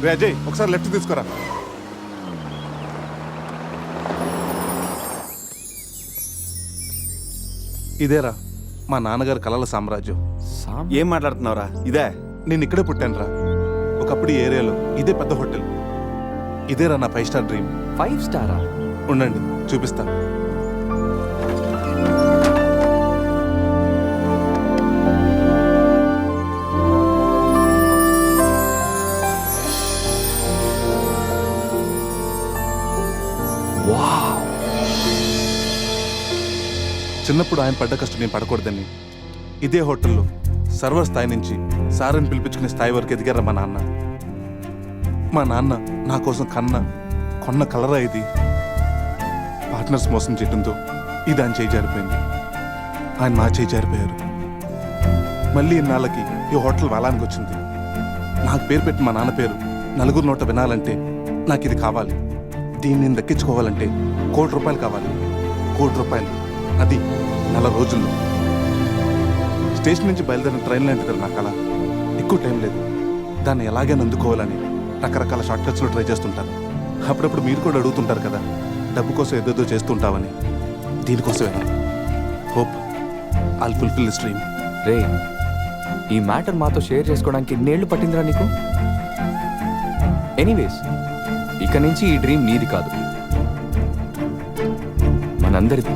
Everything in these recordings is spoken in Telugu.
రే అజయ్ ఒకసారి లెఫ్ట్ తీసుకోరా. ఇదేరా మా నాన్నగారి కలల సామ్రాజ్యం. ఏం మాట్లాడుతున్నావురా? ఇదే నేను ఇక్కడే పుట్టాను రా. ఒకప్పుడు ఈ ఏరియాలో ఇదే పెద్ద హోటల్. ఇదేరా నా 5 స్టార్ డ్రీమ్. 5 స్టారా? ఉండండి చూపిస్తా. చిన్నప్పుడు ఆయన పడ్డ కష్టం నేను పడకూడదని ఇదే హోటల్లో సర్వర్ స్థాయి నుంచి సారని పిలిపించుకునే స్థాయి వరకు ఎదిగారా మా నాన్న. మా నాన్న నా కోసం కొన్న కలరా ఇది. పార్ట్నర్స్ మోసం చేయడంతో ఇది ఆయన చేయి జారిపోయింది. ఆయన మా చేయి జారిపోయారు. మళ్ళీ ఇన్నాళ్ళకి ఈ హోటల్ వేలానికి వచ్చింది. నాకు పేరు పెట్టి మా నాన్న పేరు నలుగురు నోట వినాలంటే నాకు ఇది కావాలి. దీన్ని నేను దక్కించుకోవాలంటే ₹1,00,00,000 కావాలి. ₹1,00,00,000 అది 4 రోజుల్లో. స్టేషన్ నుంచి బయలుదేరిన ట్రైన్ లాంటి కదా నా కళ. ఎక్కువ టైం లేదు. దాన్ని ఎలాగైనా అందుకోవాలని రకరకాల షార్ట్ కట్స్లో ట్రై చేస్తుంటాను. అప్పుడప్పుడు మీరు కూడా అడుగుతుంటారు కదా డబ్బు కోసం ఏదేదో చేస్తుంటావని. దీనికోసమేనా? Hope I'll fulfil this dream. రే, ఈ మ్యాటర్ మాతో షేర్ చేసుకోవడానికి ఎన్నేళ్లు పట్టిందిరా నీకు? ఎనీవేస్, ఇక నుంచి ఈ డ్రీమ్ నీది కాదు, మనందరిది.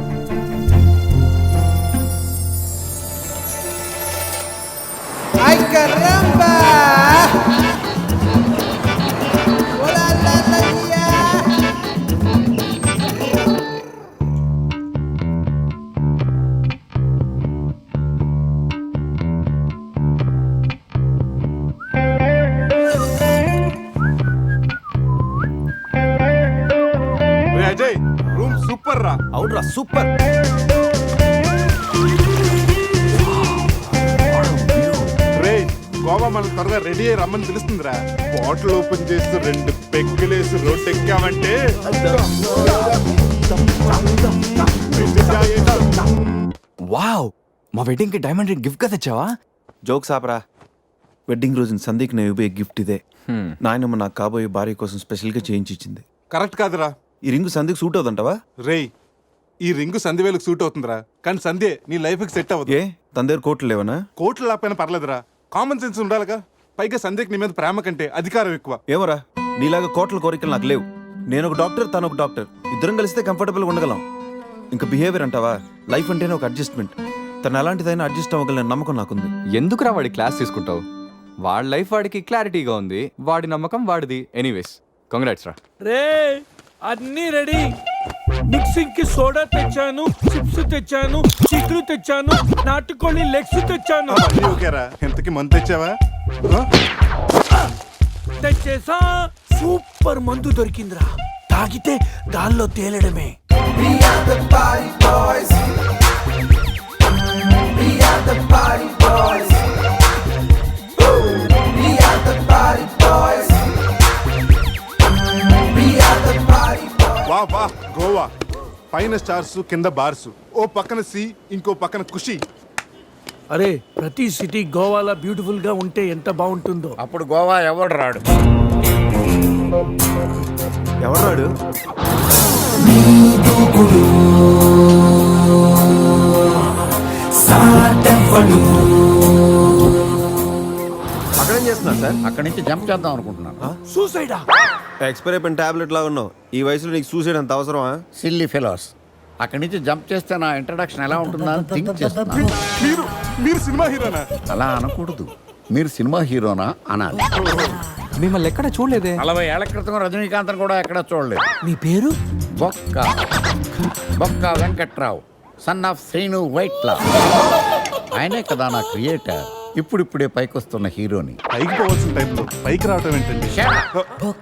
¡Ay, caramba! ¡Hola, la, la, ya! రే అజయ్, రూమ్ సూపర్ రా. అవునరా, సూపర్. గోవా మనం త్వరగా రెడీ అయ్యి రమ్మని తెలుస్తుందిరా. బాటిల్ ఓపెన్ చేస్తూ 2 పెగ్గులేసి రోడ్ ఎక్కామంటే వావ్, మా వెడ్డింగ్ కి డైమండ్ రింగ్ గిఫ్ట్ గా తెచ్చావా? జోక్స్ ఆపరా. వెడ్డింగ్ రోజున సందీక్ నేను ఇవ్వబోయే గిఫ్ట్ ఇదే. నాయనమ్మ నాకు కాబోయే భార్య కోసం స్పెషల్గా చేయించి ఇచ్చింది. కరెక్ట్ కాదురా. ఈ రింగు సందీక్ సూట్ అవుతుంటావా? రేయ్, ఈ రింగు సంధ్యవేలకు సూట్ అవుతుందిరా. కానీ సంధ్య నీ లైఫ్కి సెట్ అవ్వదు. ఏ తన దగ్గర కోట్లు లేవనా? కోట్లు లేకపోయినా పర్లేదురా. కామన్ సెన్స్ ఉండాలిగా. పైగా సంధ్యకి నీ మీద ప్రేమ కంటే అధికారం ఎక్కువ. ఏమరా, నీలాగా కోట్ల కోరికలు నాకు లేవు. నేను ఒక డాక్టర్, తను ఒక డాక్టర్. ఇద్దరం కలిస్తే కంఫర్టబుల్గా ఉండగలం. ఇంకా బిహేవియర్ అంటావా? లైఫ్ అంటేనే ఒక అడ్జస్ట్మెంట్. తను ఎలాంటిదైనా అడ్జస్ట్ అవ్వగలని నమ్మకం నాకుంది. ఎందుకురా వాడి క్లాస్ తీసుకుంటావు? వాడి లైఫ్ వాడికి క్లారిటీగా ఉంది, వాడి నమ్మకం వాడిది. ఎనీవేస్, కంగ్రాట్స్ రా. రే, అన్నీ రెడీ. మిక్సింగ్ కి సోడా తెచ్చాను, చిప్స్ తెచ్చాను, చిక్కులు తెచ్చాను, నాటుకోళ్ళి లెగ్స్ తెచ్చాను. అన్నీ ఓకేరా. ఎంతకి మంత్ తెచ్చావా? తెచ్చేసా. సూపర్ మందు దొరికిందిరా. తాగితే గాల్లో తేలడమే. వా వా గోవా. పైన స్టార్స్, కింద బార్స్. ఓ పక్కన సీ, ఇంకో పక్కన ఖుషి. అరే, ప్రతి సిటీ గోవాలో బ్యూటిఫుల్ గా ఉంటే ఎంత బాగుంటుందో. అప్పుడు గోవా ఎవడు రాడు. ఎవరు రాడు? అక్కడేం చేస్తున్నారు సార్? అక్కడి నుంచి జంప్ చేద్దాం అనుకుంటున్నాను. సూసైడా? ఎక్స్పైర్ అయిపోయిన టాబ్లెట్ లాగా ఉన్నావు. ఈ వయసులో నీకు సూసైడ్ అంత అవసరమా? Silly fellows. అక్కడి నుంచి జంప్ చేస్తే నా ఇంట్రడక్షన్ ఎలా ఉంటుందా అని థింక్ చేస్తున్నాను. మీరు సినిమా హీరోనా? అలా అనకూడదు. మీరు సినిమా హీరోనా అనాలి. మిమ్మల్ని ఎక్కడ చూడలేదే. 40 ఏళ్ల క్రితం రజనీకాంత్ కూడా ఎక్కడ చూడలేదు. మీ పేరు? బొక్క వెంకట్రావు, సన్ ఆఫ్ శ్రీను వైట్లా. ఆయనే కదా నా క్రియేటర్. ఇప్పుడిప్పుడే పైకొస్తున్న హీరోని. పైకి పోవాల్సిన టైంలో పైకి రావటం ఏంటండి?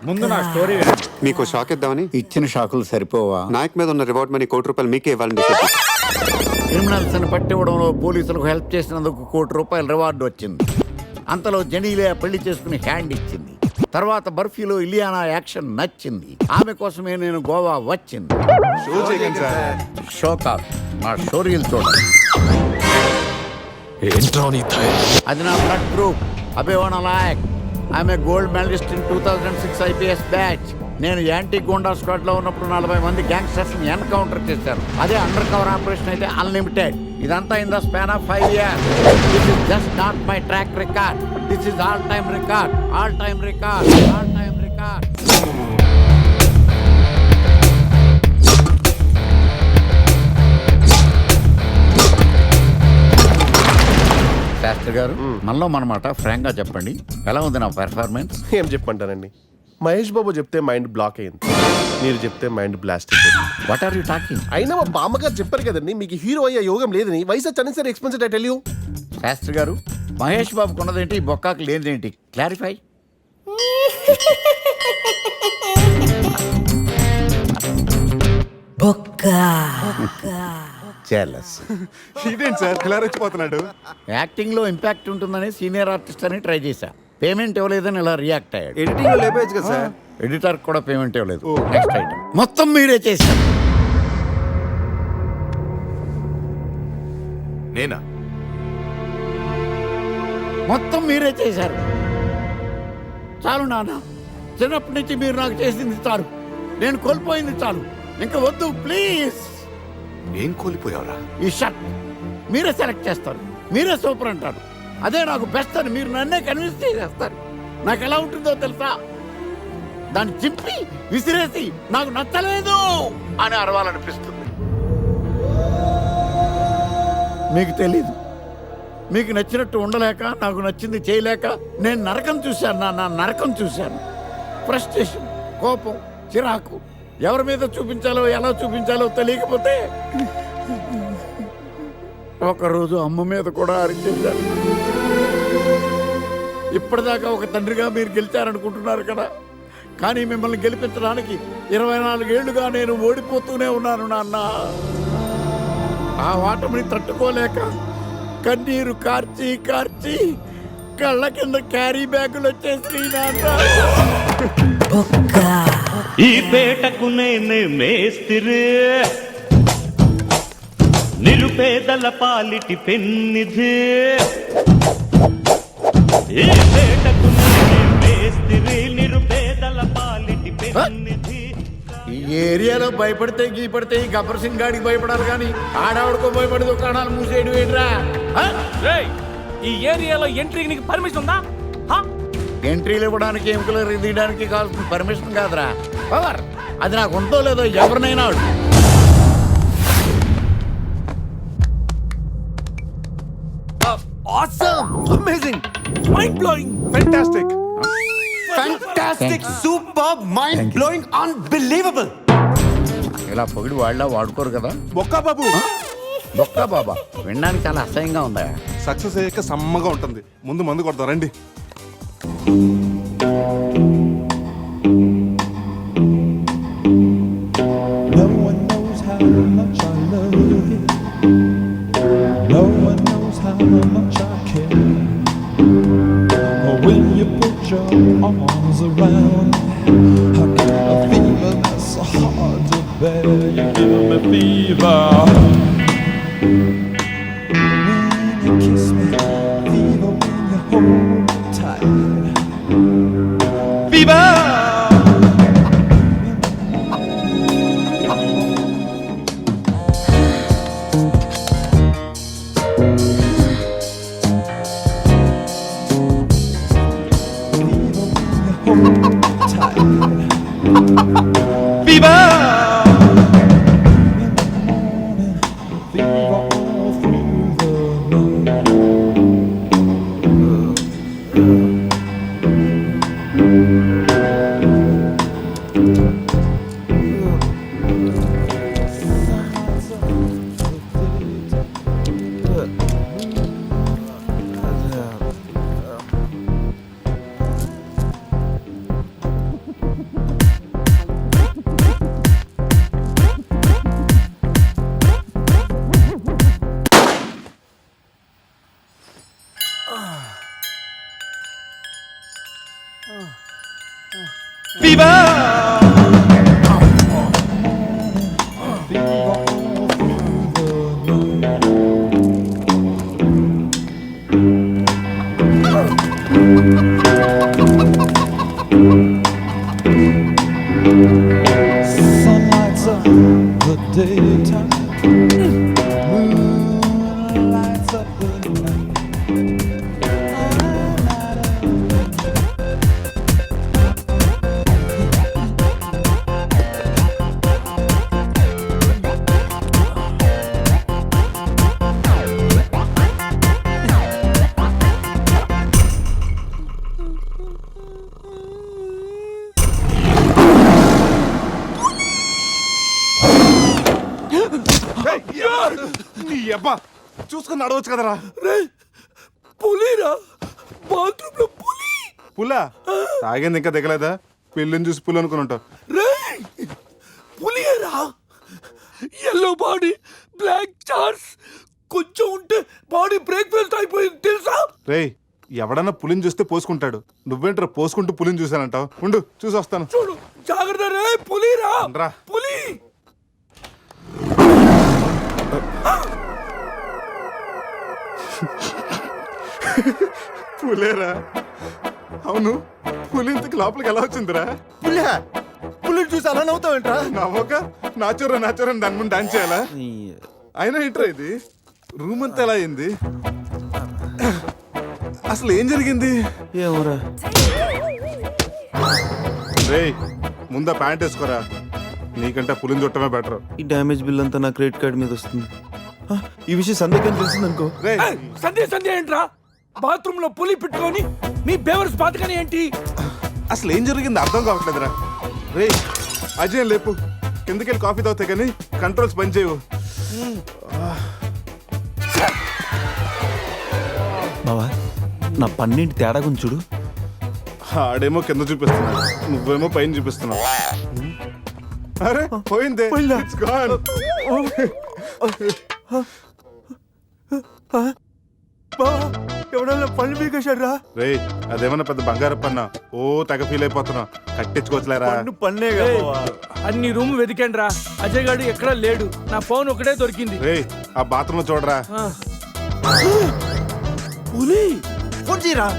ముందు నా స్టోరీ వినండి. మీకు షాక్ ఇద్దామని. ఇచ్చిన షాకులు సరిపోవా? నాయక్ మీద ఉన్న రివార్డ్ మనీ ₹1,00,00,000 మీకే ఇవ్వాలని డిసైడ్ చేశాను. క్రిమినల్స్ ని పట్టివ్వడంలో పోలీసులకు హెల్ప్ చేసినందుకు ₹1,00,00,000 రివార్డు వచ్చింది. అంతలో జనీలే పెళ్లి చేసుకుని హ్యాండ్ ఇచ్చింది. తర్వాత బర్ఫీలో ఇలియానా యాక్షన్ నచ్చింది. ఆమె కోసమే నేను గోవా వచ్చింది. షో చేయకండి సార్. షో కాదు, నా స్టోరీలు చూడండి. అది నా బ్లడ్ గ్రూప్. అభివాణ నాయక్. ఆమె gold medalist in 2006 IPS batch. నేను యాంటీ గోండా స్క్వాడ్ లో ఉన్నప్పుడు 40 మంది గ్యాంగ్స్టర్స్ ని ఎన్కౌంటర్ చేశారు. అదే అండర్ కవర్ ఆపరేషన్ అయితే అన్లిమిటెడ్. ఇదంతా in the span of 5 years. This is just not my track record. This is all time record. All time record. All time record. Shastri గారు, మనలో మనమాట ఫ్రాంక్ గా చెప్పండి, ఎలా ఉంది నా పెర్ఫార్మెన్స్? ఏం చెప్పమంటారండి, మహేష్ బాబు చెప్తే మైండ్ బ్లాక్ అయింది, మీరు చెప్తే మైండ్ బ్లాస్ట్ అయిపోయింది. What are you talking? అయినా మా బామ్మగారు చెప్పారు కదండి మీకు హీరో అయ్యే యోగం లేదని. వయసు చనిసరి experienced I tell you. Shastri garu, Mahesh బాబుకు ఉన్నదేంటి, బొక్కాకు లేనిదేంటి? క్లారిఫై. చెలస్. ఇదేంటి సార్ ఇలా రెచ్చిపోతున్నాడు? యాక్టింగ్ లో ఇంపాక్ట్ ఉంటుందని సీనియర్ ఆర్టిస్ట్ అని ట్రై చేశా. పేమెంట్ ఇవ్వలేదని ఇలా రియాక్ట్ అయ్యాడు. ఎడిటింగ్ లో లేపేయచ్చు కదా సార్. ఎడిటర్ కూడా పేమెంట్ ఇవ్వలేదు. నెక్స్ట్ ఐటమ్ మొత్తం మీరే చేశారు. నేనా? మొత్తం మీరే చేశారు. చాలు నాన్న, చిన్నప్పటి నుంచి మీరు నాకు చేసింది చాలు, నేను కోల్పోయింది చాలు, ఇంకా వద్దు ప్లీజ్. ఏం కోల్పోయావురా? ఈ షర్ట్ మీరే సెలెక్ట్ చేస్తారు, మీరే సూపర్ అంటారు, అదే నాకు బెస్ట్ అని మీరు నన్నే కన్విన్స్ చేసేస్తారు. నాకు ఎలా ఉంటుందో తెలుసా, దాన్ని చింపి విసిరేసి నాకు నచ్చలేదు అని అరవాలనిపిస్తుంది. మీకు తెలీదు, మీకు నచ్చినట్టు ఉండలేక, నాకు నచ్చింది చేయలేక నేను నరకం చూశాను. నా నరకం చూశాను. ఫ్రస్ట్రేషన్, కోపం, చిరాకు, ఎవరి మీద చూపించాలో ఎలా చూపించాలో తెలియకపోతే ఒకరోజు అమ్మ మీద కూడా అరిచేశాను. ఇప్పటిదాకా ఒక తండ్రిగా మీరు గెలిచారనుకుంటున్నారు కదా, కానీ మిమ్మల్ని గెలిపించడానికి 24 ఏళ్లుగా నేను ఓడిపోతూనే ఉన్నాను నాన్న. ఆ ఓటమిని తట్టుకోలేక కన్నీరు కార్చి కార్చి కళ్ళ కింద క్యారీ బ్యాగులు వచ్చేసి నాన్న. ఈ పేటకు నేనే మేస్తిరి, నిరుపేదల పాలిటి పెన్నిధి. ఈ పేటకు నేనే మేస్తిరి, నిరుపేదల పాలిటి పెన్నిధి. ఈ ఏరియాలో భయపడితే గీపడితే ఈ గబ్బర్ సింగ్ గాడికి భయపడాలి, కానీ ఆడావిడకో భయపడి దుకాణాలు మూసేయడం ఏంట్రా? ఈ ఏరియాలో ఎంట్రీకి నీకు పర్మిషన్ ఉందా? ఎంట్రీలు ఇవ్వడానికి, ఎముకలు తీయడానికి కావాల్సిన పర్మిషన్ కాదురా, పవర్. అది నాకు ఉందో లేదో ఎవరినైనా అడుగు. Awesome! Amazing! Mind blowing, fantastic, Fantastic! Superb! Mind-blowing! Unbelievable! ఇలా పొగిడి వాళ్ళ వాడుకోరు కదా. బొక్కా బాబు. బొక్క బాబా వినడానికి చాలా అసహ్యంగా ఉందా? సక్సెస్ అయ్యాక సమ్మగా ఉంటుంది. ముందు మందు కొడతాం రండి. No one knows how much I love you. No one knows how much I care. When you put your arms around me, I get a fever that's so hard to bear. You give me fever. When you kiss me, fever when you hold me tight. Fever! Fever! నడవచ్చు కదరా. రే పులిరా, బాత్రూమ్ లో పులి. పులా తాగింది ఇంకా దిగలేదా? పెళ్ళిని చూసి పులి అనుకుని ఉంటావు. రే పులిరా, ఎల్లో బాడీ, బ్లాక్ చార్స్, కొంచెం ఉంటే బాడీ బ్రేక్ఫాస్ట్ అయిపోయింది తెలుసా? రేయ్ ఎవడన్నా పులిని చూస్తే పోసుకుంటాడు, నువ్వేంట్రా పోసుకుంటూ పులిని చూసానంటావు? ఉండు చూసి వస్తాను. చూడు జాగ్రత్త రే, పులిరా రా. పులి. పులేరా? అవును, పులి ఇంతకు లోపలికి ఎలా వచ్చిందిరా? పులిని చూసి అలా నవ్వుతావేంట్రా? నవ్వక నాచురా నాచురా దాని ముందు డాన్స్ చేయాలా? అయినా ఏంట్రా ఇది, రూమ్ అంతా ఎలా అయింది? అసలు ఏం జరిగింది? ఏమోరా. రేయ్ ముందా ప్యాంట్ వేసుకోరా, నీకంటే పులిని చుట్టమే బెటర్. ఈ డ్యామేజ్ బిల్ అంతా నా క్రెడిట్ కార్డ్ మీద వస్తుంది. ఈ విషయం సందేహం తెలిసిందనుకో. రేయ్ సంధ్య ఏంట్రా? బాత్రూమ్ లో పులి పెట్టుకొని మీ బేవర్స్ బాతకని ఏంటి? అసలు ఏం జరిగింది అర్థం కావట్లేదురా. రేయ్ అజయ్ లేపు, కిందకెళ్ళి కాఫీ తాగుతాయి కానీ కంట్రోల్స్ పని చేయవు. బావా నా పన్నెండు తేడా గురించి చూడు. ఆడేమో కింద చూపిస్తున్నాడు, నువ్వేమో పైన చూపిస్తున్నావు. అరే పోయిందే, It's gone. ఎవడన్నా పళ్ళు పీకేశాడ్రా? రేయ్ అదేమన్నా పెద్ద బంగారు పన్న, ఓ తెగ ఫీల్ అయిపోతున్నా. కట్టించుకోవచ్చులేరా? పన్నే అన్ని రూమ్ వెతికండి రా, అజయ్ గాడు ఎక్కడా లేడు. నా ఫోన్ ఒకటే దొరికింది. రేయ్ ఆ బాత్రూమ్ లో చూడరా. పులి ఫోన్ చేయరా.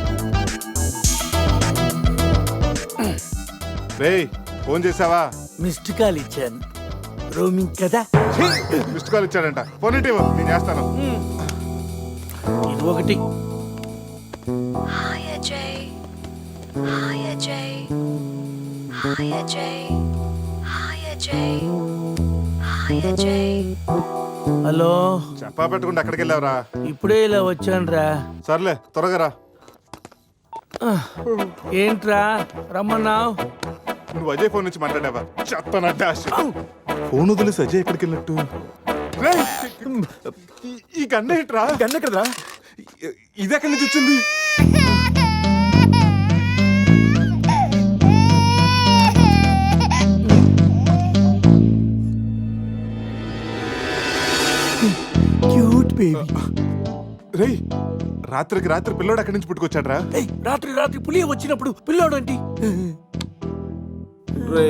రేయ్ ఫోన్ చేసావా? మిస్డ్ కాల్ ఇచ్చాను, రోమింగ్ కదా. మిస్డ్ కాల్ ఇచ్చాడంట, ఫోన్ ఇటు ఇవ్వు, నేను చేస్తాను. ఇది ఒకటి. Hi Ajay. Hi Ajay. Hi Ajay. Hi Ajay. Hi Ajay. Hello, చెప్పా పెట్టుకుంటే అక్కడికి వెళ్ళావురా? ఇప్పుడే ఇలా వచ్చాను రా. సర్లే త్వరగా రా. ఏంట్రా రమ్మన్నావు? నువ్వు అజయ్ ఫోన్ నుంచి మాట్లాడావా? చెప్తాను డాష్. ఫోన్ వదిలేసి అజయ్ ఎక్కడికి వెళ్ళినట్టు? రేయ్, ఈ గన్న ఏంట్రా? గన్న ఎక్కడరా? ఇది ఎక్కడి నుంచి వచ్చింది? Cute baby. రేయ్ రాత్రికి రాత్రి పిల్లోడు అక్కడి నుంచి పుట్టుకొచ్చాడ్రా. రాత్రి పులి వచ్చినప్పుడు పిల్లోడు ఏంటి? రే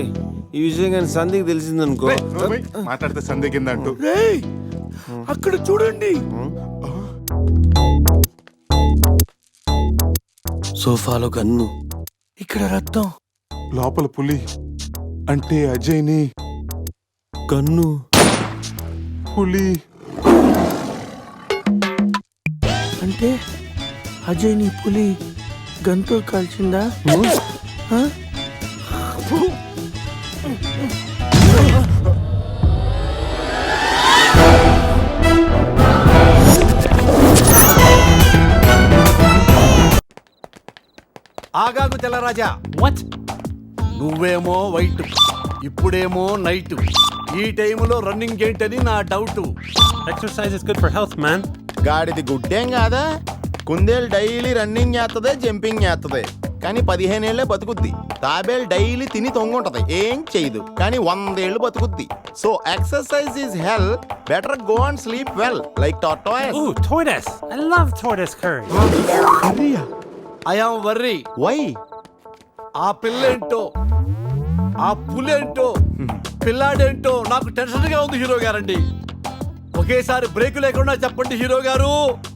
ఈ విషయం కానీ సంధికి తెలిసిందనుకో. రేయ్, నోర్మై, మాట్లాడితే సందే కింద అంటూ. రేయ్ అక్కడ చూడండి. సోఫాలో గన్ను, ఇక్కడ రక్తం. లోపల పులి అంటే అజయ్ని గన్ను, పులి అంటే అజయ్ ని పులి గంతో కాల్చిందా? ఆ? ఆగాగు తెల్లరాజా. వాట్? నువ్వేమో వైట్, ఇప్పుడేమో నైట్. ఈ టైంలో రన్నింగ్ ఏంటని నా doubt. Exercise is good for health man. గాడిది గుడ్డేం కాదా? కుందేలు డైలీ రన్నింగ్ చేస్తుంది, జంపింగ్ చేస్తుంది, కానీ 15 ఏళ్లే బతుకుద్ది. తాబేలు డైలీ తిని తొంగుంటది, ఏం చేయదు, కానీ 100 ఏళ్ళు బతుకుద్ది. So exercise is hell, better go and sleep well like tortoise. Ooh, tortoise. I love tortoise curry. I am worry. Why? ఆ పిల్లేంటో, ఆ పులేంటో, పిల్లాడేంటో నాకు టెన్షన్ గా ఉంది హీరో గారండి. ఒకేసారి బ్రేక్ లేకుండా చెప్పండి హీరో గారు.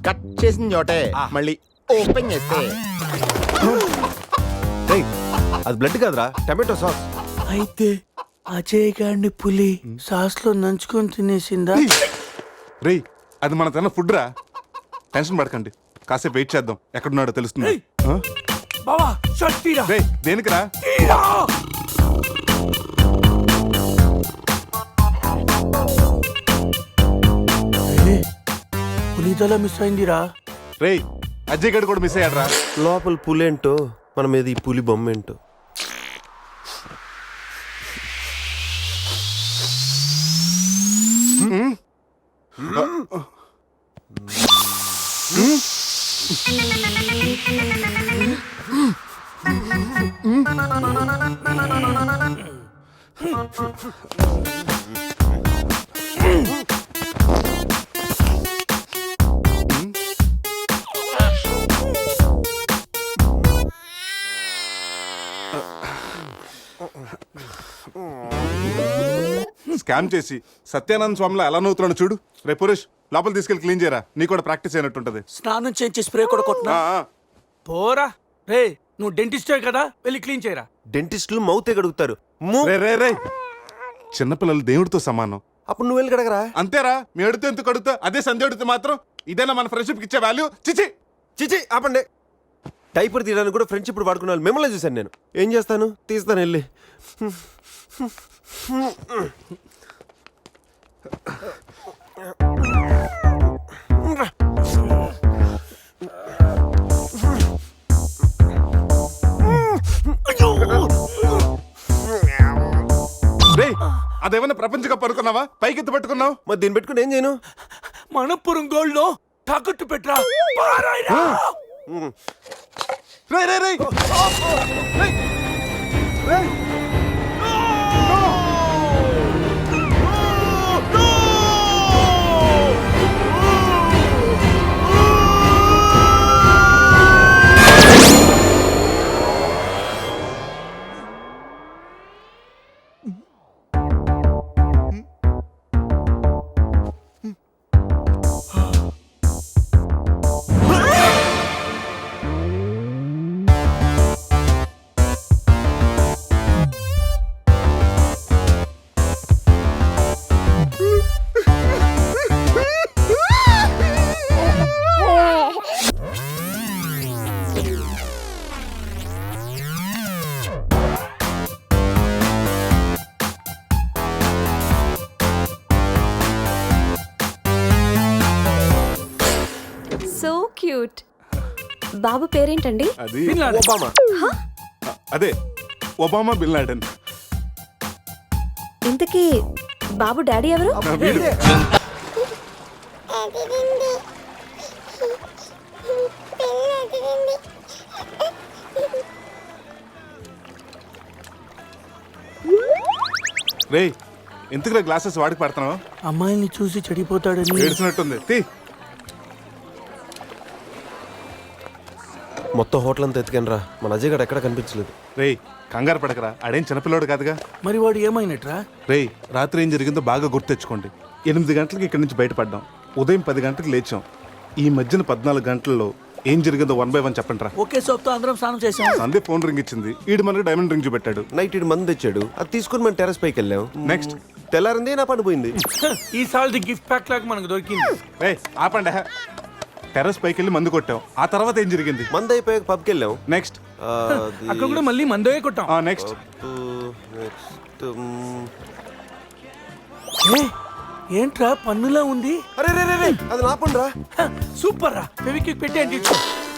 కట్ చేసిన చోటే మళ్ళీ ఓపెన్ చేస్తే. అది బ్లడ్ కాదురా, టమాటో సాస్. అయితే అజయ్ గారిని పులి సాస్ లో నంచుకొని తినేసిందా? రేయ్ అది మన తన ఫుడ్ రా, టెన్షన్ పడకండి, కాసేపు వెయిట్ చేద్దాం, ఎక్కడున్నాడో తెలుస్తుంది. బావా షర్ట్ తీరా. రేయ్ దేనికిరా? తీరా. పులిదల మిస్ అయిందిరా. రేయ్ అజయ్ గడు కూడా మిస్ అయ్యాడ్రా. లోపల పులేంటో మన మీద ఈ పులి బొమ్మ ఏంటో. స్కామ్ చేసి సత్యానంద స్వామిలో ఎలా నవ్వుతున్నాడు చూడు. రే పురేష్, లోపల తీసుకెళ్ళి క్లీన్ చేయరా, నీకు కూడా ప్రాక్టీస్ అయినట్టుంటది. స్నానం చేయించి స్ప్రే కూడా కొట్టినా పోరా. రే నువ్వు డెంటిస్టే కదా, వెళ్ళి క్లీన్ చేయరా. డెంటిస్టులు మౌతే గడుగుతారు. రే రే రే, చిన్నపిల్లలు దేవుడితో సమానం. అప్పుడు నువ్వు వెళ్ళి కడగరా. అంతేరా, మీ అడితే ఎంత కడుగుతా, అదే సంధ్య అడిగితే మాత్రం ఇదేనా మన ఫ్రెండ్షిప్ ఇచ్చే వాల్యూ? చిచి చిచి ఆపండి. డైపర్ తీయడానికి కూడా ఫ్రెండ్స్ ఇప్పుడు వాడుకున్నాను. మిమ్మల్ని చూశాను నేను. ఏం చేస్తాను, తీస్తాను వెళ్ళి. రే, అదేమన్నా ప్రపంచ కప్ అనుకున్నావా? పైకి ఎత్తి పట్టుకున్నావు. మరి దీన్ని పెట్టుకుని ఏం చేయను? మనపురం గోల్డ్ లో తాకట్టు పెట్టరా. పారాయిరా. రే రే రే రే, సో క్యూట్. బాబు పేరేంటండి? అది బిన్ లాడెన్. ఒబామా. అదే ఒబామా బిన్ లాడెన్. ఇంతకీ బాబు డాడీ ఎవరు? వీడు. రే, ఎందుకురా గ్లాసెస్ వాడికి పడుతున్నావు? అమ్మాయిని చూసి చెడిపోతాడని. ఏడ్చినట్టుంది. తీ. మొత్తం హోటల్ అంతా ఎత్తుకాను రా. మన అజయ్ గడ ఎక్కడ కనిపించలేదు. రేయ్, కంగారు పడకరా, ఆడేం చిన్నపిల్లోడు కాదుగా. మరి వాడు ఏమైనట్రా? రేయ్, రాత్రి ఏం జరిగిందో బాగా గుర్తు తెచ్చుకోండి. 8 గంటలకు ఇక్కడి నుంచి బయటపడ్డాం. ఉదయం 10 గంటలకు లేచాం. ఈ మధ్యన 14 గంటల్లో ఏం జరిగిందో 1 by 1 చెప్పండి రా. ఒకే సోప్తో అందరం స్నానం చేసాం. సందే ఫోన్ రింగ్ ఇచ్చింది, ఈడు మనకు డైమండ్ రింగ్ చూపెట్టాడు. నైట్ ఇటు మంది తెచ్చాడు. అది తీసుకుని మనం టెర్రస్ పైకి వెళ్ళాం. నెక్స్ట్ తెల్లారింది నా పని పోయింది. ఈ సాల్ది గిఫ్ట్ ప్యాక్ లాగా మనకు దొరికింది. రే ఆపండి. టెర్రస్ పైకి వెళ్ళి మందు కొట్టాం. ఆ తర్వాత ఏం జరిగింది? మంది అయిపోయాక పబ్కి వెళ్ళాం. నెక్స్ట్ అక్కడ కూడా మళ్ళీ మందే కొట్టాం. నెక్స్ట్ ఏంట్రా పన్నులా ఉంది? అరే రే రే రే, అది నా పని రా. సూపర్ రా. ఫెవిక్విక్ పెట్టి అంటే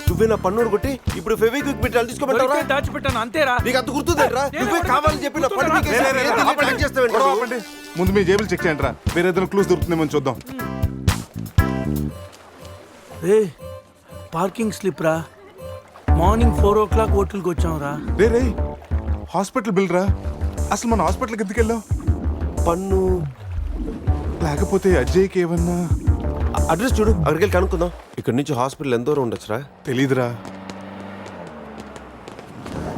నువ్వే నా పన్నుడు కొట్టి ఇప్పుడు ఫెవిక్విక్ పెట్టి తీసుకోమంటావా? దాచిపెట్టాను అంతేరా. నీకు అంత గుర్తుందేరా? నువ్వే కావాలని చెప్పి నా పన్ను పీకేసి ఏం తెలియక చేస్తావేంటి? ఆపండి. ముందు మీ జేబులు చెక్ చేయండి రా, వేరే ఏదైనా క్లూస్ దొరుకుతుందేమో చూద్దాం. రే పార్కింగ్ స్లిప్ రా. మార్నింగ్ 4 o'clock హోటల్కి వచ్చాం రా. రే రే, హాస్పిటల్ బిల్ రా. అసలు మన హాస్పిటల్కి ఎందుకు వెళ్ళాం? పన్ను లేకపోతే అజయ్కి ఏమన్నా అడ్రస్ చూడు, అక్కడికి వెళ్ళి కనుక్కుందాం. ఇక్కడ నుంచి హాస్పిటల్ ఎంత దూరం ఉండొచ్చురా? తెలీదురా.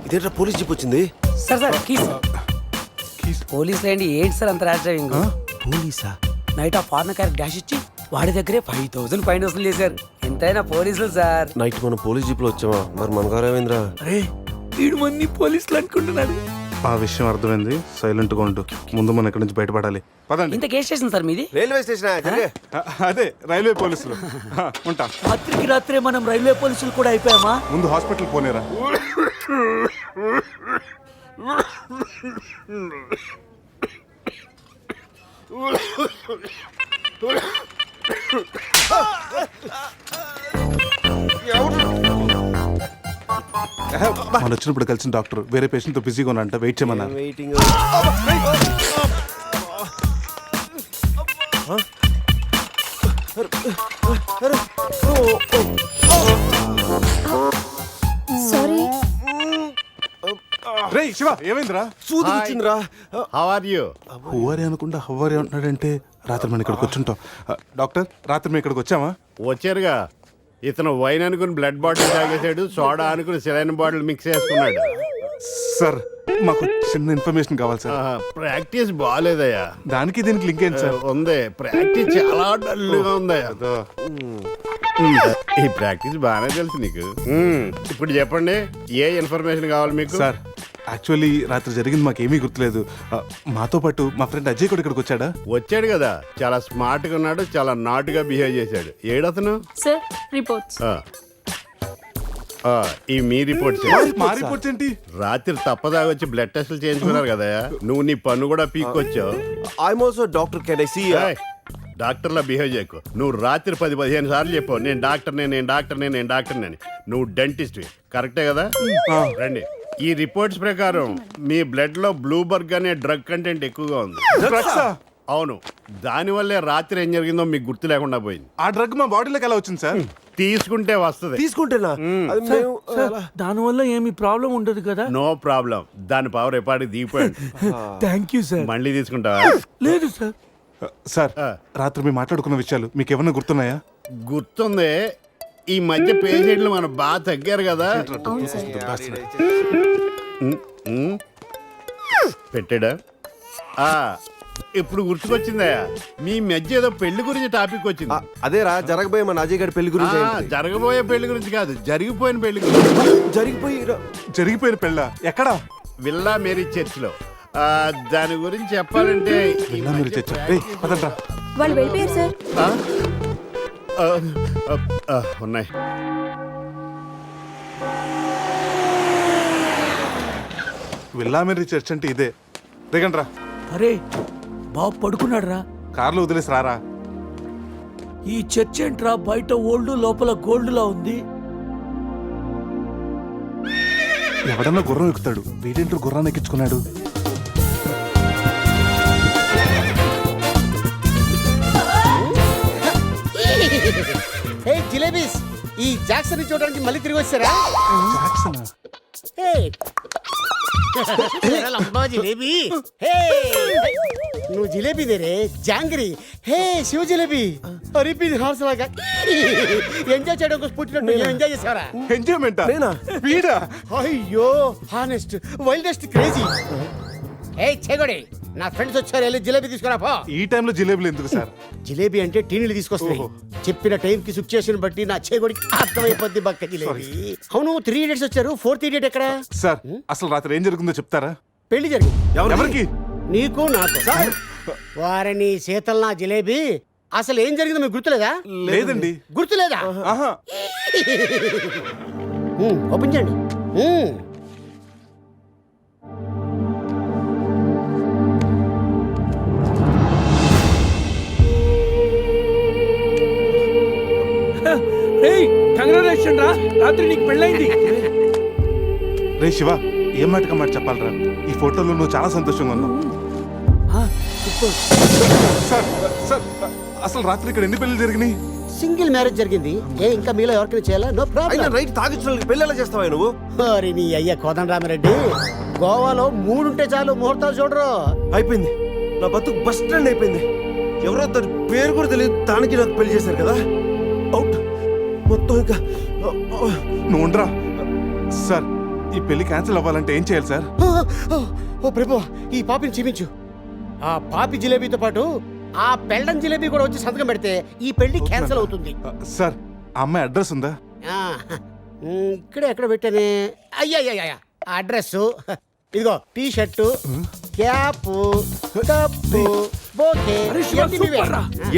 ఇదేంట్రా పోలీస్ జీప్ వచ్చింది? సార్ పోలీసులు ఏంటి సార్ అంత ర్యాష్ డ్రైవింగ్? పోలీసా? నైట్ ఆ ఫారెన్ కార్ డాష్ ఇచ్చి వాడి దగ్గరే 5,000 ఫైన్ వసూలు చేశారు. ఎంతైనా పోలీసులు సార్. నైట్ మనం పోలీస్ జీప్ లో వచ్చామా? మరి మన గారు ఏమైందిరా? అరే వీడు మన్ని పోలీసులు అనుకుంటున్నాడు. ఆ విషయం అర్థమైంది. సైలెంట్ గా ఉంటూ ముందు మనం ఇక్కడి నుంచి బయటపడాలి. పదండి. ఇంత కేసు స్టేషన్ సార్ మీది? Railway station. అదే రైల్వే పోలీసులు. ఉంటా. రాత్రికి రాత్రే మనం రైల్వే పోలీసులు కూడా అయిపోయామా? ముందు హాస్పిటల్ పోనేరా. మనం వచ్చినప్పుడు కలిసిన డాక్టర్ వేరే పేషెంట్ తో బిజీగా ఉన్నంట, వెయిట్ చేయమన్నారు. వెయిటింగ్. సారీ. రే శివ ఏమైందిరా? సూది వచ్చిందిరా. How are you? హువారి అనుకుంటా హువారి అంటున్నాడంటే రాత్రి మనం ఇక్కడికి వచ్చుంటాం. డాక్టర్ రాత్రి మేము ఇక్కడికి వచ్చామా? వచ్చారుగా. ఇతను వైన్ అనుకుని బ్లడ్ బాటిల్ తాగేశాడు, సోడా అనుకుని సెలైన్ బాటిల్ మిక్స్ చేసుకున్నాడు. సార్ మాకు చిన్న ఇన్ఫర్మేషన్ కావాలి సార్. ప్రాక్టీస్ బాగాలేదయ్యా. దానికి దీనికి లింక్ ఏంటి సార్? ఉంది, ప్రాక్టీస్ చాలా డల్గా ఉందయ్యా. ఈ ప్రాక్టీస్ బాగానే తెలుసు నీకు. ఇప్పుడు చెప్పండి, ఏ ఇన్ఫర్మేషన్ కావాలి మీకు? సార్ యాక్చువల్లీ రాత్రి జరిగింది మాకేమీ గుర్తులేదు. మాతో పాటు మా ఫ్రెండ్ అజయ్ కూడా ఇక్కడికి వచ్చాడా? వచ్చాడు కదా, చాలా స్మార్ట్ గా ఉన్నాడు, చాలా నాటుగా బిహేవ్ చేశాడు. ఏడతను? Sir reports. ఈ మీ రిపోర్ట్స్. మా రిపోర్ట్స్ ఏంటి? రాత్రి తప్పదాగా వచ్చి బ్లడ్ టెస్టులు చేయించుకున్నారు కదా, నువ్వు నీ పన్ను కూడా పీక్కొచ్చావు. I'm also doctor. Can I see? డాక్టర్లా బిహేవ్ చేయకు. నువ్వు రాత్రి 10-15 సార్లు చెప్పావు నేను డాక్టర్నే, నేను డాక్టర్నే, నేను డాక్టర్నే అని. నువ్వు డెంటిస్ట్, కరెక్టే కదా? రండి. ఈ రిపోర్ట్స్ ప్రకారం మీ బ్లడ్ లో బ్లూబర్గ్ అనే డ్రగ్ కంటెంట్ ఎక్కువగా ఉంది. అవును, దానివల్లే రాత్రి ఏం జరిగిందో మీకు గుర్తు లేకుండా పోయింది. ఆ డ్రగ్ మా బాడీలోకి ఎలా వచ్చింది సార్? తీసుకుంటే వస్తుంది. తీసుకుంటేనా? దానివల్ల ఏమి ప్రాబ్లం ఉండదు కదా? No problem. దాని పవర్ ఎప్పటికి దిగిపోయాడు. Thank you sir. మళ్ళీ తీసుకుంటావా? లేదు సార్. సార్ రాత్రి మేము మాట్లాడుకున్న విషయాలు మీకు ఏమన్నా గుర్తున్నాయా? గుర్తుంది. ఈ మధ్య పేషెంట్లు మనం బాగా తగ్గారు కదా. పెట్టాడా? ఇప్పుడు గుర్తుకొచ్చిందా? మీ మధ్య ఏదో పెళ్లి గురించి టాపిక్ వచ్చింది. అదేరా జరగబోయే మన అజయ్ గారి పెళ్లి గురించి. జరగబోయే పెళ్లి గురించి కాదు, జరిగిపోయిన పెళ్లి గురించి. జరిగిపోయిన పెళ్ళ ఎక్కడా? విల్లా మేరీ చర్చ్ లో. దాని గురించి చెప్పాలంటే వాళ్ళు వెళ్ళిపోయారు సార్. ఉన్నాయి. విల్లా మేరీ చర్చ్ అంటే ఇదే. దిగండ్రా. అరే బాబు పడుకున్నాడు రా. కార్లో వదిలేసి రారా. ఈ చర్చ్ ఏంట్రా, బయట ఓల్డ్ లోపల గోల్డ్ లా ఉంది. ఎవడన్నా గుర్రం ఎక్కుతాడు, వీడేంటో గుర్రాన్ని ఎక్కించుకున్నాడు. జిలేబీస్, ఈ జాక్సన్ చూడడానికి మళ్ళీ తిరిగి వచ్చారా? జిలేబీ, నువ్వు జిలేబీ దేరే జాంగ్రీ. హే శివ జిలేబీ, రిపీట్ హార్స్ లాగా ఎంజాయ్ చేయడం కోసం పుట్టినట్టు ఎంజాయ్ చేసావరా? ఎంజాయ్మెంట్ వీడా? అయ్యో హానెస్ట్ వైల్డెస్ట్ క్రేజీ. ఏ చెగొడి, నా ఫ్రెండ్స్ వచ్చారు, వెళ్ళి జిలేబీ తీసుకురా పో. ఈ టైంలో జిలేబీలు ఎందుకు సార్? జిలేబీ అంటే టీనీలు తీసుకొస్తాయి. చెప్పిన టైం కి సిచ్యుయేషన్ బట్టి నా చేగొడికి అర్థమైపోద్ది బక్క జిలేబీ. అవును, 3 idiots వచ్చారు. 4th idiot ఎక్కడ? సార్ అసలు రాత్రి ఏం జరుగుతుందో చెప్తారా? పెళ్లి జరిగింది. ఎవరికి? నీకు నాకు. వారిని శీతల్ నా జిలేబీ. అసలు ఏం జరిగిందో మీకు గుర్తులేదా? లేదండి. గుర్తులేదా? ఓపెన్ చేయండి. కంగ్రాచులేషన్ రా, రాత్రి నీకు పెళ్ళైంది. రే శివ, ఏం మాటగా మాట చెప్పాలరా? ఈ ఫోటోలో నువ్వు చాలా సంతోషంగా ఉన్నావు. సార్ సార్ అసలు రాత్రి ఇక్కడ ఎన్ని పెళ్లి జరిగినాయి? సింగిల్ మ్యారేజ్ జరిగింది. ఇంకా మీలో ఎవరికైనా చేయాలా? No problem. రైట్ తాగించిన పెళ్లి ఎలా చేస్తావా నువ్వు? మరి నీ అయ్య కోదండరామిరెడ్డి, గోవాలో 3 ఉంటే చాలు, ముహూర్తాలు చూడరు. అయిపోయింది, నా బతుకు బస్ స్టాండ్ అయిపోయింది. ఎవరో తన పేరు కూడా తెలియదు, దానికి నాకు పెళ్లి చేశారు కదా. అవుట్ మొత్తం. ఇంకా నువ్వు ఉండరా. సార్ ఈ పెళ్లి క్యాన్సిల్ అవ్వాలంటే ఏం చేయాలి సార్? ఓ ప్రభు, ఈ పాపిని చూపించు. ఆ పాపి జిలేబీతో పాటు ఆ పెళ్ళం జిలేబీ కూడా వచ్చి సంతకం పెడితే ఈ పెళ్లి క్యాన్సిల్ అవుతుంది. సార్ ఆ అమ్మాయి అడ్రస్ ఉందా? ఇక్కడే ఎక్కడ పెట్టానే? అయ్యా అడ్రస్ ఇదిగో. T shirt, cap, cup, bouquet.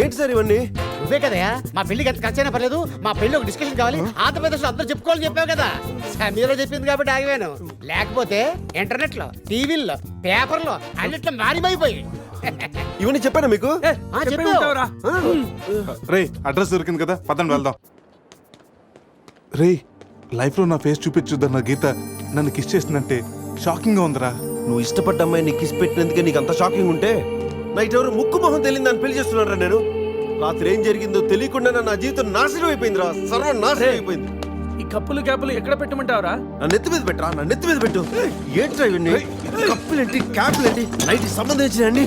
ఏంటి సార్ ఇవన్నీ? నువ్వే కదయా మా పెళ్లికి ఎంత ఖర్చైనా పర్లేదు, మా పెళ్లి ఒక డిస్కషన్ కావాలి, ఆంధ్రప్రదేశ్ లో అందరూ చెప్పుకోవాలని చెప్పావు కదా. సమీరో చెప్పింది కాబట్టి ఆగిపోయాను. లేకపోతే ఇంటర్నెట్ లో, టీవీల్లో, పేపర్లో అన్నిట్లో మారిపోయి. ఇవన్నీ చెప్పాను మీకు. రే అడ్రస్ దొరికింది కదా, పదండి వెళ్దాం. రే లైఫ్ లో నా ఫేస్ చూపించుద్దన్న గీత నన్ను కిస్ చేసిందంటే షాకింగ్ గా ఉందిరా. నువ్వు ఇష్టపడ్డ అమ్మాయి నీకు కిస్ పెట్టినందుకే నీకు అంత షాకింగ్ ఉంటే, నైట్ ఎవరు ముక్కు మొహం తెలియదు అని పెళ్లి చేస్తున్నారా? నేను రాత్రి ఏం జరిగిందో తెలియకుండా నా జీవితం నాశనం అయిపోయిందిరా, సర్వం నాశనం అయిపోయింది. ఈ కప్పులు క్యాపులు ఎక్కడ పెట్టమంటావురా? నా నెత్తి మీద పెట్టరా, నా నెత్తి మీద పెట్టు. ఏంట్రా ఇవన్నీ? కప్పులేంటి, క్యాప్లేంటి, నైట్ సంబంధించిన అన్ని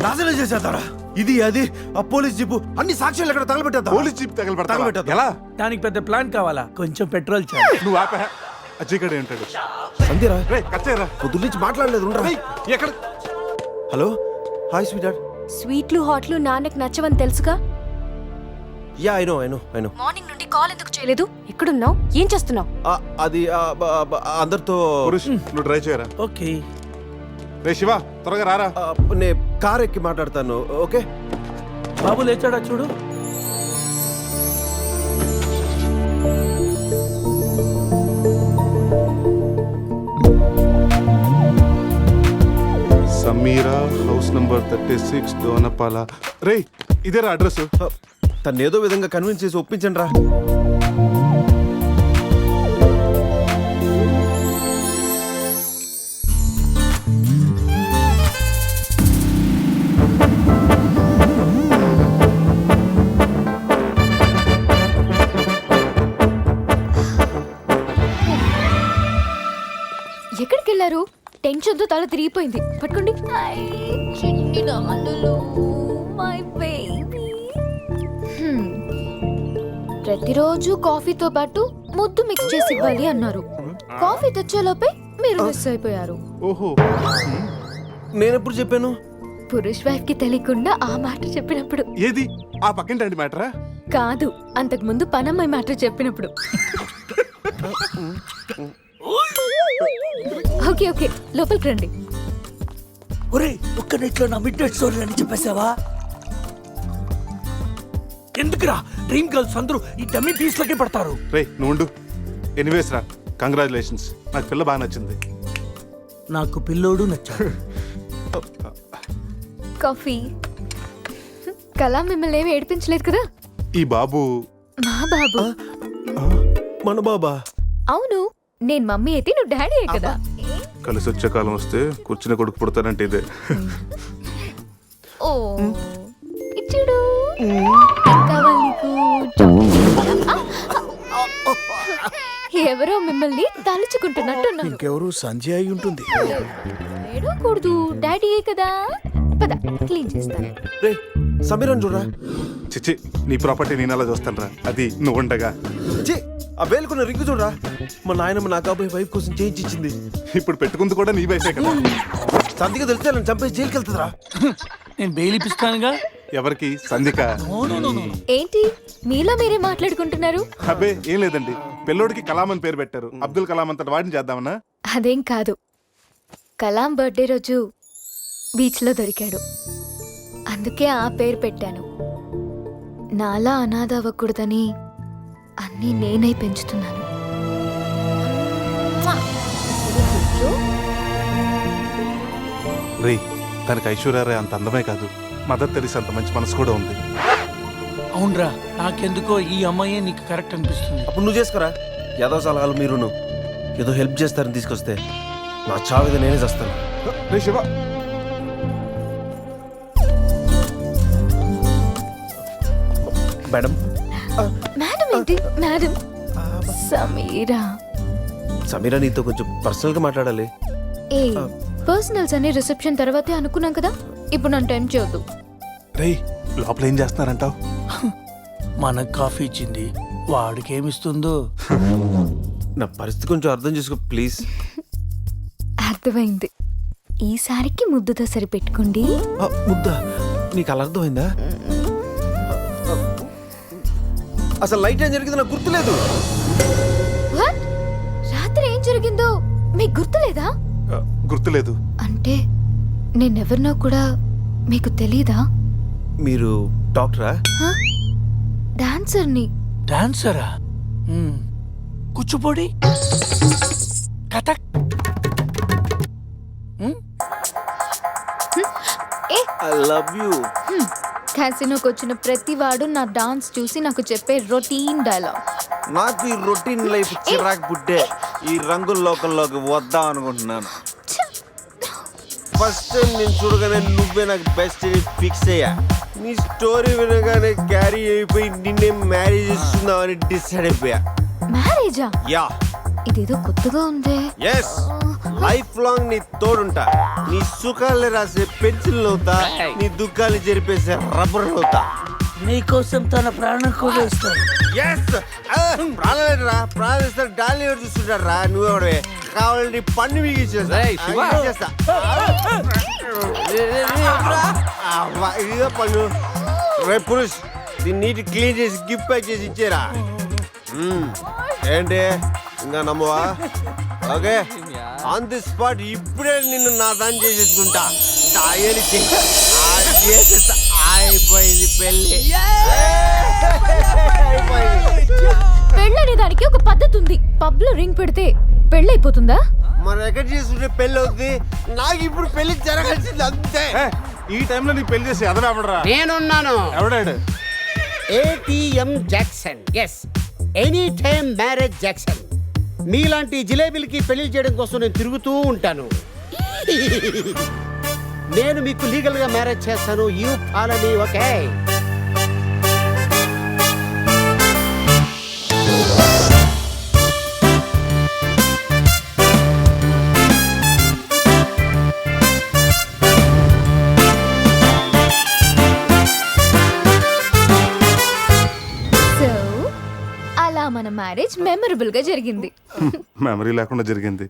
నాశనం చేసేద్దారా. ఇది అది ఆ పోలీస్ జీపు అన్ని సాక్ష్యాలు ఎక్కడ తగలబెట్టేద్దా? Police jeep తగలబెట్టేద్దా? తగలబెట్టా ఎలా? దానికి పెద్ద ప్లాన్ కావాలా? కొంచెం పెట్రోల్ చాలు. నువ్వు ఆపే అజ్జిగడే ఉంటాడు. అంతేరా? కచ్చేరా పొద్దు నుంచి మాట్లాడలేదు. ఉండరా. ఎక్కడ? Hello, hi sweet heart. స్వీట్లు హాట్లు నాన్నకు నచ్చవని తెలుసుగా. Yeah I know. మార్నింగ్ నుండి కాల్ ఎందుకు చేయలేదు? ఎక్కడున్నావు? ఏం చేస్తున్నావు? అది అందరితో పురుష్ నువ్వు డ్రైవ్ చేయరా. ఓకే. రే శివ త్వరగా రారా. నే కార్ ఎక్కి మాట్లాడతాను. ఓకే బాబు లేచాడా చూడు. Sameera house number 36 Dona Paula. రే ఇదేరా అడ్రస్. తను ఏదో విధంగా కన్విన్స్ చేసి ఒప్పించండి రా. ఎక్కడికి వెళ్ళారు? టెన్షన్తో తల తిరిగిపోయింది. పట్టుకోండి. చిన్ని నాన్నలు, మై బేబీ. ప్రతిరోజు కాఫీతో పాటు ముద్దు మిక్స్ చేసి ఇవ్వాలి అన్నారు. కాఫీ తెచ్చేలోపే మీరు మిస్ అయిపోయారు. ఓహో, నేను ఎప్పుడు చెప్పాను? పురుష్ వైఫ్ కి తెలియకుండా ఆ మాట చెప్పినప్పుడు. ఏది ఆ పక్కింటి మ్యాటరా? కాదు, అంతకు ముందు పనమ్మాయి మాట చెప్పినప్పుడు. ఓకే ఓకే, లోపలికి రండి. ఒరే, ఒక్క నెట్లో నా మిడ్ నైట్ స్టోరీ అని చెప్పేసావా? ఎందుకురా డ్రీమ్ గర్ల్స్ అందరూ ఈ డమ్మీ పీస్లకే పడతారు? రే నువ్వు ఎనీవేస్ రా, కంగ్రాచులేషన్స్. నాకు పిల్ల బాగా నచ్చింది. నాకు పిల్లోడు నచ్చాడు. కాఫీ. కళ మిమ్మల్ని ఏమి ఏడిపించలేదు కదా? ఈ బాబు మా బాబు. మన బాబా? అవును, నేను మమ్మీ అయితే నువ్వు డాడీ కదా. కలిసి వచ్చే కాలం వస్తే కూర్చుని కొడుకు పుడతానంటే ఇదే. ఓ ఇచ్చుడు. కావాలి నీకు? ఎవరో మిమ్మల్ని తలుచుకుంటున్నట్టున్నారు. ఇంకెవరు సంజయ్ అయి ఉంటుంది. ఏడవకూడదు, డాడీ కదా. పద క్లీన్ చేస్తాను. రే సమీరన్ చూడరా. చిచ్చి, నీ ప్రాపర్టీ నేను అలా చూస్తాను రా. అది నువ్వు ఉండగా. ఛీ, ఆ వేలుకున్న రింగు చూడరా. మా నాయనమ్మ నా కాబోయే వైఫ్ కోసం చేయించి ఇచ్చింది. ఇప్పుడు పెట్టుకుంది కూడా నీ వైఫే కదా. సంధిగా తెలిస్తే నన్ను చంపేసి జైలుకి వెళ్తుందిరా. నేను బెయిల్ ఇప్పిస్తానుగా. ఎవరికి? సంధిక. ఏంటి మీలో మీరే మాట్లాడుకుంటున్నారు? అబ్బే ఏం లేదండి, పిల్లోడికి కలాం అని పేరు పెట్టారు. అబ్దుల్ కలాం అంతటి వాడిని చేద్దామన్నా. అదేం కాదు, కలాం బర్త్డే రోజు బీచ్లో దొరికాడు, అందుకే ఆ పేరు పెట్టాను. నాలా అనాథ అవ్వకూడదని అన్నీ నేనై పెంచుతున్నాను. రే తనకి ఐశ్వర్యరాయ్ అంత అందమే కాదు, మదర్ తెరీసా అంత మంచి మనసు కూడా ఉంది. అవునరా, నాకెందుకో ఈ అమ్మాయి నీకు కరెక్ట్ అనిపిస్తుంది. అప్పుడు నువ్వు చేసుకోరా. ఏదో సలహాలు మీరును ఏదో హెల్ప్ చేస్తారని తీసుకొస్తే నా చావిద నేనే చేస్తాను. రే శివ, మేడం. మేడం ఏంటి మేడం? సమీరా. సమీరా నీతో కొంచెం పర్సనల్ గా మాట్లాడాలి. ఏ పర్సనల్స్ అనే రిసెప్షన్ తర్వాతే అనుకున్నాం కదా, ఇప్పుడు నన్ను టైం చేయొద్దు. రే లోపల ఏం చేస్తున్నారంటావు? మనకు కాఫీ ఇచ్చింది, వాడికి ఏమిస్తుందో. నా పరిస్థితి కొంచెం అర్థం చేసుకో ప్లీజ్. అర్థమైంది, ఈసారికి ముద్దుతో సరిపెట్టుకోండి. ముద్దా? నీకు అలా అర్థమైందా? అసలు లైట్ ఏం జరిగింది నాకు గుర్తులేదు. What? రాత్రి ఏం జరిగిందో మీకు గుర్తులేదా? గుర్తులేదు. అంటే నేనెవరినో కూడా మీకు తెలీదా? మీరు డాక్టరా? డాన్సర్ని. డాన్సరా? Kuchipudi, Kathak. I love you. క్యాసినోకి వచ్చిన ప్రతి వాడు నా డాన్స్ చూసి నాకు చెప్పే రొటీన్ డైలాగ్. నాకు ఈ రొటీన్ లైఫ్ చిరాకు పుట్టే ఈ రంగుల లోకంలోకి వద్దాం అనుకుంటున్నాను. ఫస్ట్ టైం నేను చూడగానే నువ్వే నాకు బెస్ట్ ఫిక్స్ అయ్యా. నీ స్టోరీ వినగానే క్యారీ అయిపోయి నిన్నే మ్యారేజ్ చేస్తున్నామని డిసైడ్ అయిపోయా. మ్యారేజా? యా ఇదేదో కొత్తగా ఉందే. ఎస్ లైఫ్ లాంగ్ నీ తోడుంటా, నీ సుఖాలు రాసే పెన్సిల్ అవుతా, నీ దుఃఖాలు జరిపేసే రబ్బర్ అవుతా. నీకోసం తన ప్రాణం కూడా ఇస్తాడు. ఎస్ ప్రాణాలేదురా, ప్రాణాలు ఇస్తారు డాలీ చూస్తుంటాడు రా. నువ్వెవడే కావాలంటే పన్ను మిగిచేస్తా. ఇదిగో పన్ను రే పురుష్, దీన్ని నీట్ క్లీన్ చేసి గిఫ్ట్ ప్యాక్ చేసి ఇచ్చేరా. ఏంటి ఇంకా నమ్మవా? ఓకే ఆన్ ది స్పాట్ ఇప్పుడే నిన్ను నా దాన్ని చేసేసుకుంటా. అయిపోయింది పెళ్ళి. పెళ్ళనే దానికి ఒక పద్ధతి ఉంది. పబ్ లో రింగ్ పెడితే పెళ్ళైపోతుందా? మరి ఎక్కడ చేసుకుంటే పెళ్ళి అవుతుంది. నాకు ఇప్పుడు పెళ్లి జరగాల్సింది అంతే. ఈ టైంలో నీకు పెళ్లి చేసి ఎదరాబడరా. నేనున్నాను. ఎవడాడు? ATM Jackson. Yes, any time marriage Jackson. మీలాంటి జిలేబీలకి పెళ్లి చేయడం కోసం నేను తిరుగుతూ ఉంటాను. నేను మీకు లీగల్ గా మ్యారేజ్ చేస్తాను. You follow me, okay? So అలా మన మ్యారేజ్ మెమరబుల్ గా జరిగింది. మెమరీ లేకుండా జరిగింది.